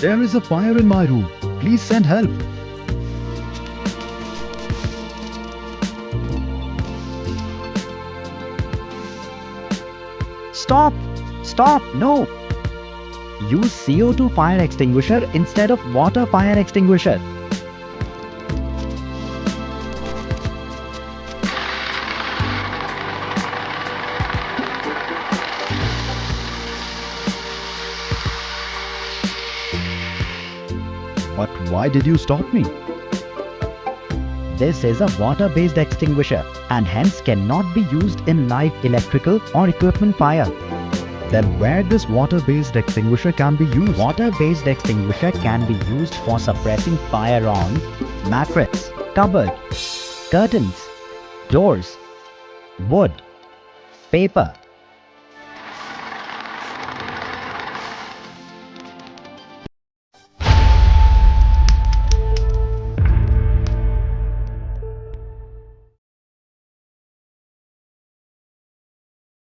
There is a fire in my room. Please send help. Stop! Stop! No! Use CO2 fire extinguisher instead of water fire extinguisher. But why did you stop me? This is a water-based extinguisher and hence cannot be used in live electrical or equipment fire. Then where this water-based extinguisher can be used? Water-based extinguisher can be used for suppressing fire on mattress, cupboard, curtains, doors, wood, paper,